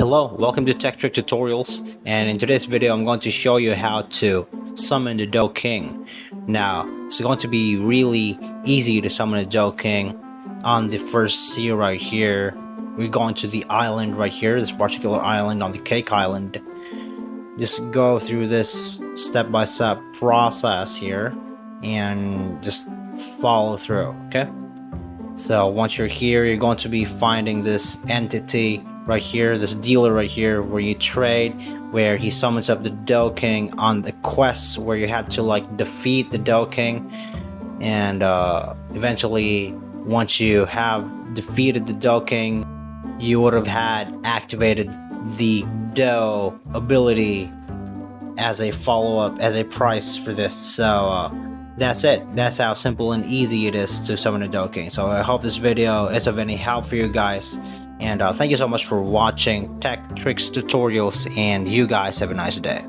Hello, welcome to Tech Trick Tutorials, and in today's video I'm going to show you how to summon the Doe King. Now, it's going to be really easy to summon the Doe King on the first sea right here. We're going to the island right here, this particular island on the Cake Island. Just go through this step-by-step process here and just follow through, okay? So once you're here, you're going to be finding this entity right here, this dealer right here, where you trade, where he summons up the Doe King on the quests where you had to like defeat the Doe King, and eventually once you have defeated the Doe King, you would have had activated the Doe ability as a follow-up, as a price for this. So that's it. That's how simple and easy it is to summon a Doe King. So I hope this video is of any help for you guys, and thank you so much for watching Tech Tricks Tutorials, and you guys have a nice day.